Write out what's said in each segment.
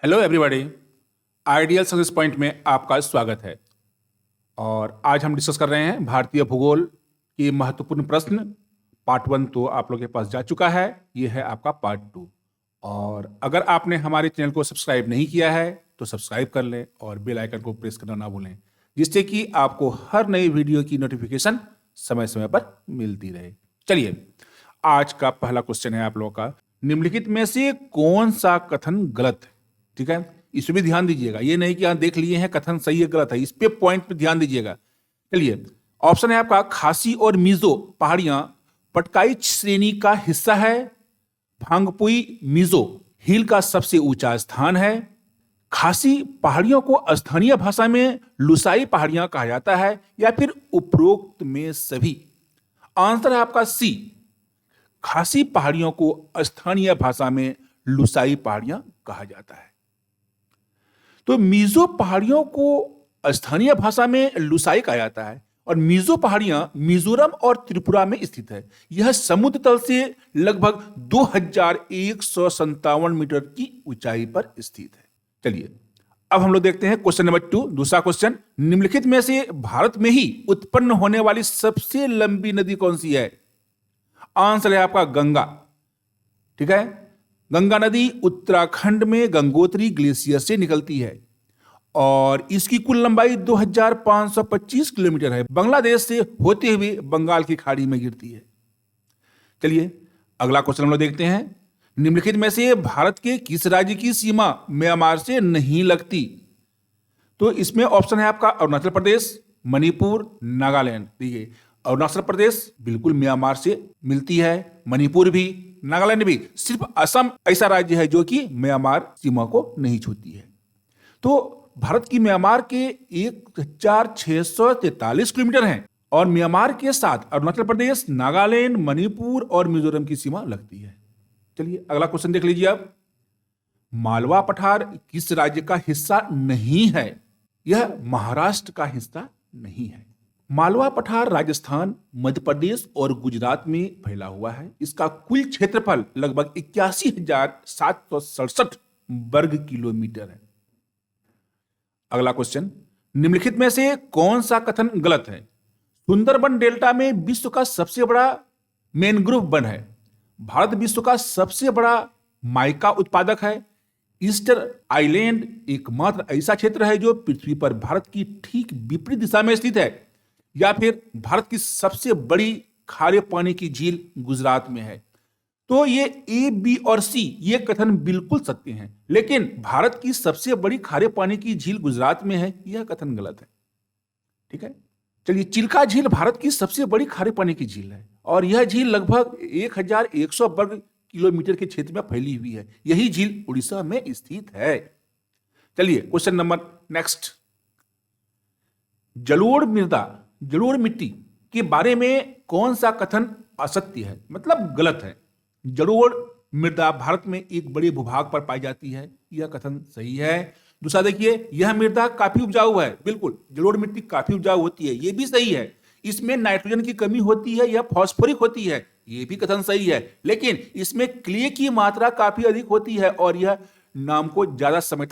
Hello everybody, ideal success point में आपका स्वागत है। और आज हम डिस्कस कर रहे हैं भारतीय भूगोल की महत्वपूर्ण प्रश्न। पार्ट 1 तो आप लोगों के पास जा चुका है, ये है आपका पार्ट 2। और अगर आपने हमारे चैनल को सब्सक्राइब नहीं किया है तो सब्सक्राइब कर लें और बेल आइकन को प्रेस करना ना भूलें, जिससे कि आपको हर नई वीडियो की नोटिफिकेशन समय समय पर मिलती रहे। चलिए, आज का पहला क्वेश्चन है आप लोगों का, निम्नलिखित में से कौन सा कथन गलत है? ठीक है, इस पे भी ध्यान दीजिएगा। ये नहीं कि आप देख लिए हैं कथन सही है गलत है, इस पे पॉइंट पे ध्यान दीजिएगा। चलिए, ऑप्शन है आपका, खासी और मिजो पहाड़ियां पटकाई श्रेणी का हिस्सा है। फांगपुई मिजो हिल का सबसे ऊंचा स्थान है। खासी पहाड़ियों को स्थानीय भाषा में लुसाई पहाड़ियां कहा जाता है, या फिर उपरोक्त में सभी। आंसर है आपका सी, खासी पहाड़ियों को स्थानीय भाषा में लुसाई पहाड़ियां कहा जाता है। तो मिजो पहाड़ियों को स्थानीय भाषा में लुसाई कहा जाता है, और मिजो पहाड़ियां मिजोरम और त्रिपुरा में स्थित है। यह समुद्र तल से लगभग 2157 मीटर की ऊंचाई पर स्थित है। चलिए, अब हम लोग देखते हैं क्वेश्चन नंबर 2, दूसरा क्वेश्चन। निम्नलिखित में से भारत में ही उत्पन्न होने वाली सबसे लंबी नदी कौन सी है? आंसर है आपका गंगा। ठीक है, गंगा नदी उत्तराखंड में गंगोत्री ग्लेशियर से निकलती है और इसकी कुल लंबाई 2525 किलोमीटर है। बांग्लादेश से होते हुए बंगाल की खाड़ी में गिरती है। चलिए, अगला क्वेश्चन हम लोग देखते हैं। निम्नलिखित में से भारत के किस राज्य की सीमा म्यांमार से नहीं लगती? तो इसमें ऑप्शन है आपका अरुणाचल प्रदेश, मणिपुर, नागालैंड। देखिए, अरुणाचल प्रदेश बिल्कुल म्यांमार से मिलती है, मणिपुर भी, नागालैंड भी। सिर्फ असम ऐसा राज्य है जो कि म्यांमार सीमा को नहीं छूती है। तो भारत की म्यांमार के 1643 किलोमीटर हैं, और म्यांमार के साथ अरुणाचल प्रदेश, नागालैंड, मणिपुर और मिजोरम की सीमा लगती है। चलिए, अगला क्वेश्चन देख लीजिए अब। मालवा पठार किस राज्य का हिस्सा नहीं है? यह महाराष्ट्र का हिस्सा नहीं है। मालवा पठार राजस्थान, मध्य प्रदेश और गुजरात में फैला हुआ है। इसका कुल क्षेत्रफल लगभग 81,767 वर्ग किलोमीटर है। अगला क्वेश्चन, निम्नलिखित में से कौन सा कथन गलत है? सुंदरबन डेल्टा में विश्व का सबसे बड़ा मैनग्रोव वन है। भारत विश्व का सबसे बड़ा माइका उत्पादक है। ईस्टर आइलैंड एकमात्र ऐसा क्षेत्र है जो पृथ्वी पर भारत की ठीक विपरीत दिशा में स्थित है। या फिर भारत की सबसे बड़ी खारे पानी की झील गुजरात में है। तो ये ए, बी और सी ये कथन बिल्कुल सत्य हैं, लेकिन भारत की सबसे बड़ी खारे पानी की झील गुजरात में है, यह कथन गलत है। ठीक है, चलिए, चिल्का झील भारत की सबसे बड़ी खारे पानी की झील है, और यह झील लगभग 1100 वर्ग किलोमीटर के क्षेत्र में फैली हुई है। यही झील उड़ीसा में स्थित है। चलिए, क्वेश्चन नंबर नेक्स्ट। जलोढ़ मिट्टी के बारे में कौन सा कथन असत्य है, मतलब गलत है? जलोढ़ मृदा भारत में एक बड़े भूभाग पर पाई जाती है, यह कथन सही है। दूसरा देखिए, यह मृदा काफी उपजाऊ है। बिल्कुल, जलोढ़ मिट्टी काफी उपजाऊ होती है, यह भी सही है। इसमें नाइट्रोजन की कमी होती है या फॉस्फोरिक होती है, यह भी कथन सही है। लेकिन इसमें क्ले की मात्रा काफी अधिक होती है, और यह नमी को ज्यादा समय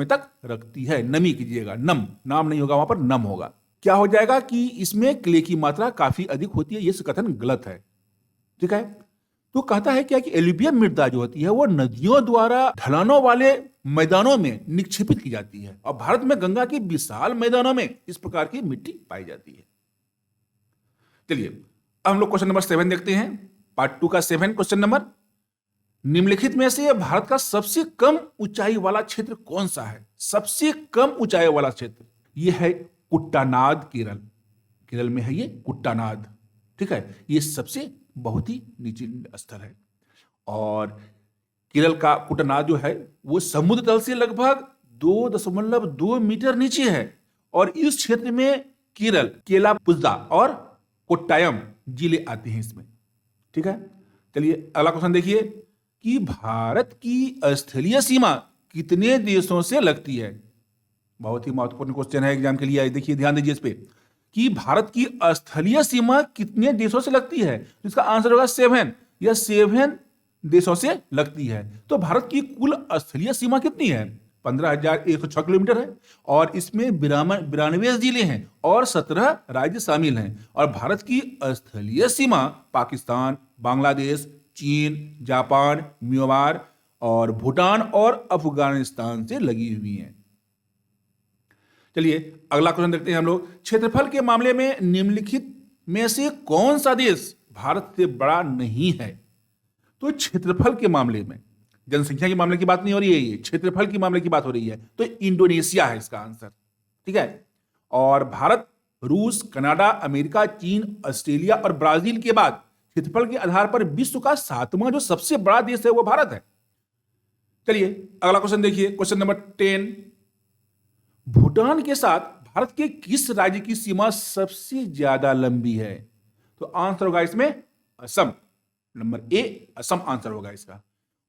तक रखती है। नमी कीजिएगा, नाम नहीं होगा, वहां पर नम होगा। क्या हो जाएगा कि इसमें क्ले की मात्रा काफी अधिक होती है, यह कथन गलत है। ठीक है, तो कहता है क्या कि एल्यूवियल मृदा जो होती है वो नदियों द्वारा ढलानों वाले मैदानों में निक्षेपित की जाती है, और भारत में गंगा के विशाल मैदानों में इस प्रकार की मिट्टी पाई जाती है। चलिए, अब हम लोग क्वेश्चन नंबर 7 देखते हैं, पार्ट 2 का 7 क्वेश्चन नंबर। निम्नलिखित में से भारत का सबसे कम ऊंचाई वाला क्षेत्र कौन सा है? सबसे कम ऊंचाई वाला क्षेत्र यह है कुट्टानाद, केरल में है ये कुट्टानाद। ठीक है, ये सबसे बहुत ही नीचे स्तर है, और केरल का कुट्टानाद जो है वो समुद्र तल से लगभग 2.2 मीटर नीचे है, और इस क्षेत्र में केरल, केलापुज़ा और कोट्टायम जिले आते हैं इसमें। ठीक है, चलिए, अगला क्वेश्चन देखिए कि भारत की स्थलीय सीमा कितने देशों से लगती है? बहुत ही महत्वपूर्ण क्वेश्चन है एग्जाम के लिए। देखिए, ध्यान दीजिए इस पे कि भारत की स्थलीय सीमा कितने देशों से लगती है। तो इसका आंसर होगा 7। यह 7 देशों से लगती है। तो भारत की कुल स्थलीय सीमा कितनी है? 15,106 किलोमीटर है और इसमें 92 जिले हैं और 17 राज्य शामिल हैं। और भारत की स्थलीय सीमा पाकिस्तान, बांग्लादेश, चीन, जापान, म्यांमार और भूटान और अफगानिस्तान से लगी हुई है। चलिए अगला क्वेश्चन देखते हैं हम लोग। क्षेत्रफल के मामले में निम्नलिखित में से कौन सा देश भारत से बड़ा नहीं है? तो क्षेत्रफल के मामले में, जनसंख्या के मामले की बात नहीं हो रही है, ये क्षेत्रफल के मामले की बात हो रही है। तो इंडोनेशिया है इसका आंसर, ठीक है। और भारत, रूस, कनाडा, अमेरिका, चीन, ऑस्ट्रेलिया और ब्राजील के बाद क्षेत्रफल के आधार पर विश्व का 7वां जो सबसे बड़ा देश है वो भारत है। चलिए अगला क्वेश्चन देखिए, क्वेश्चन नंबर 10। भूटान के साथ भारत के किस राज्य की सीमा सबसे ज्यादा लंबी है? तो आंसर होगा इसमें Assam. Number A Assam answer होगा इसका।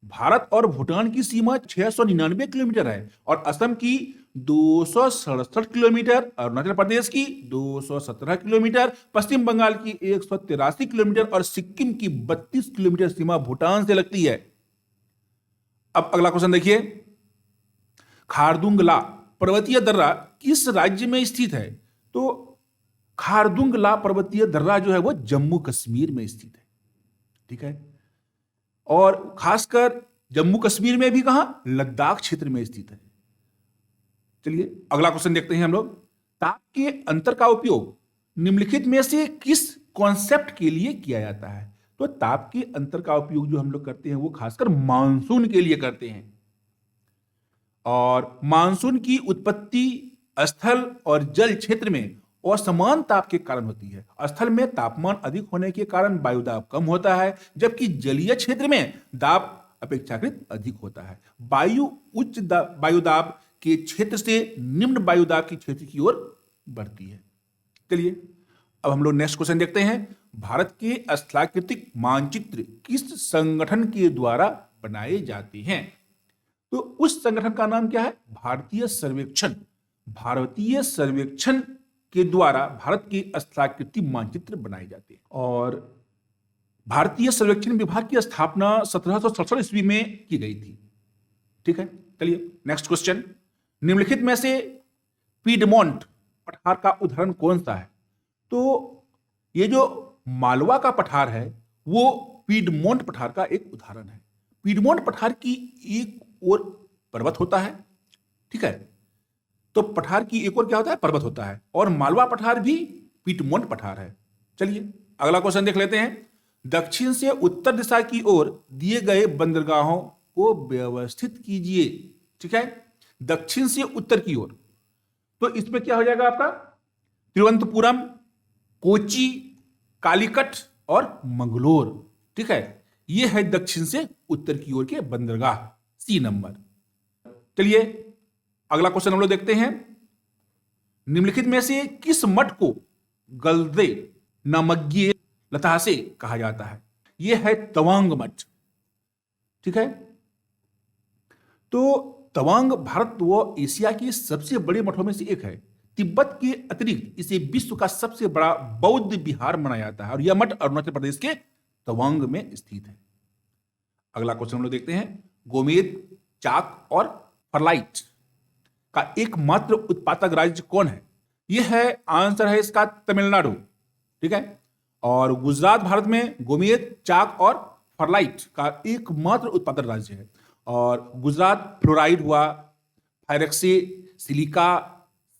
भारत और भूटान की सीमा 699 किलोमीटर है और असम की 267 किलोमीटर, अरुणाचल प्रदेश की 217 किलोमीटर, पश्चिम बंगाल की 183 किलोमीटर और सिक्किम की 32 किलोमीटर सीमा भूटान से लगती है। अब अगला क्वेश्चन देखिए, खारदुंग ला पर्वतीय दर्रा किस राज्य में स्थित है? तो खारदुंग ला पर्वतीय दर्रा जो है वो जम्मू कश्मीर में स्थित है, ठीक है। और खासकर जम्मू कश्मीर में भी कहां? लद्दाख क्षेत्र में स्थित है। चलिए अगला क्वेश्चन देखते हैं हम लोग। ताप के अंतर का उपयोग निम्नलिखित में से किस कॉन्सेप्ट के लिए किया जाता है? तो ताप के अंतर का उपयोग जो हम लोग करते हैं वो खासकर मानसून के लिए करते हैं। और मानसून की उत्पत्ति स्थल और जल क्षेत्र में असमान ताप के कारण होती है। स्थल में तापमान अधिक होने के कारण वायुदाब कम होता है, जबकि जलीय क्षेत्र में दाब अपेक्षाकृत अधिक होता है। वायु उच्च वायुदाब के क्षेत्र से निम्न वायुदाब के क्षेत्र की ओर बढ़ती है। चलिए अब हम लोग नेक्स्ट क्वेश्चन देखते हैं। भारत के स्थलाकृतिक मानचित्र किस संगठन के द्वारा बनाए जाते हैं? तो उस संगठन का नाम क्या है? भारतीय सर्वेक्षण। भारतीय सर्वेक्षण के द्वारा भारत के स्थलाकृतिक मानचित्र बनाए जाते हैं। और भारतीय सर्वेक्षण विभाग की स्थापना 1767 ईस्वी में की गई थी, ठीक है। चलिए नेक्स्ट क्वेश्चन। निम्नलिखित में से पीडमोंट पठार का उदाहरण कौन सा है? तो ये जो मालवा का पठार है वो पीडमोंट पठार का एक उदाहरण है। पीडमोंट पठार की एक ओर पर्वत होता है, ठीक है। तो पठार की एक ओर क्या होता है? पर्वत होता है। और मालवा पठार भी पीडमोंट पठार है। चलिए अगला क्वेश्चन देख लेते हैं। दक्षिण से उत्तर दिशा की ओर दिए गए बंदरगाहों को व्यवस्थित कीजिए, ठीक है। दक्षिण से उत्तर की ओर, तो इसमें क्या हो जाएगा आपका? तिरुवनंतपुरम, कोची, कालीकट और मंगलोर, ठीक है। यह है दक्षिण से उत्तर की ओर के बंदरगाह, सी नंबर। चलिए अगला क्वेश्चन हम लोग देखते हैं। निम्नलिखित में से किस मठ को गलदे नामग्ये लतासे कहा जाता है? यह है तवांग मठ, ठीक है। तो तवांग भारत व एशिया के सबसे बड़े मठों में से एक है। तिब्बत के अतिरिक्त इसे विश्व का सबसे बड़ा बौद्ध विहार माना जाता है और यह मठ अरुणाचल प्रदेश के तवांग में स्थित है। अगला क्वेश्चन हम लोग देखते हैं। गोमेद, चाक और फरलाइट का एकमात्र उत्पादक राज्य कौन है? यह है आंसर है इसका तमिलनाडु, ठीक है। और गुजरात भारत में गोमेद, चाक और फरलाइट का एकमात्र उत्पादक राज्य है। और गुजरात फ्लोराइड हुआ, फायरक्सी, सिलिका,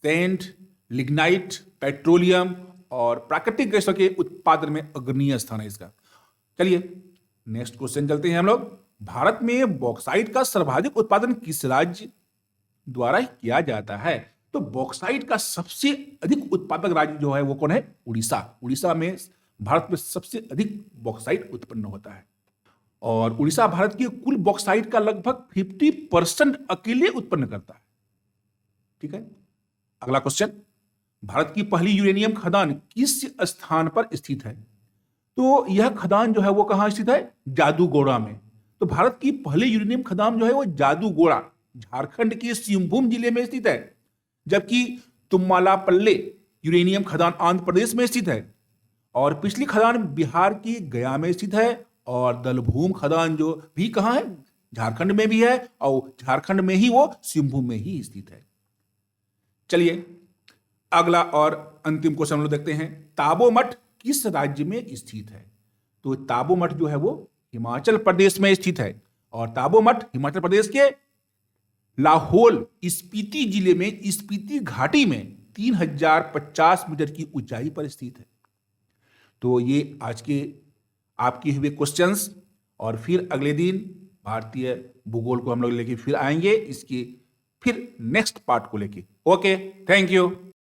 सैंड, लिग्नाइट, पेट्रोलियम और प्राकृतिक गैसों के उत्पादन में अग्रणी स्थान है इसका। चलिए नेक्स्ट क्वेश्चन चलते हैं हम लोग। भारत में बॉक्साइट का सर्वाधिक उत्पादन किस राज्य द्वारा किया जाता है? तो बॉक्साइट का सबसे अधिक उत्पादक राज्य जो है वो कौन है? उड़ीसा। उड़ीसा में भारत में सबसे अधिक बॉक्साइट उत्पन्न होता है और उड़ीसा भारत की कुल बॉक्साइट का लगभग 50% अकेले उत्पन्न करता है, ठीक है। अगला क्वेश्चन। भारत की पहली यूरेनियम खदान किस स्थान पर स्थित है? तो यह खदान जो है वो कहां स्थित है? जादूगोड़ा में। तो भारत की पहली यूरेनियम खदान जो है वो जादूगोड़ा झारखंड के सिंहभूम जिले में स्थित है, जबकि तुम्मालापल्ले यूरेनियम खदान आंध्र प्रदेश में स्थित है और पिछली खदान बिहार की गया में स्थित है और दलभूम खदान जो भी कहाँ है, झारखंड में भी है, और झारखंड में ही वो सिंहभूम में ही स्थित है। चलिए अगला और अंतिम क्वेश्चन हम लोग देखते हैं, ताबो मठ किस राज्य में स्थित है? तो ताबो मठ जो है वो हिमाचल प्रदेश में स्थित है, और ताबो मठ हिमाचल प्रदेश के लाहौल स्पीति जिले में स्पीति घाटी में 3050 मीटर की ऊंचाई पर स्थित है। तो ये आज के आपके हुए क्वेश्चंस, और फिर अगले दिन भारतीय भूगोल को हम लोग लेके फिर आएंगे, इसके फिर नेक्स्ट पार्ट को लेके। Okay, thank you.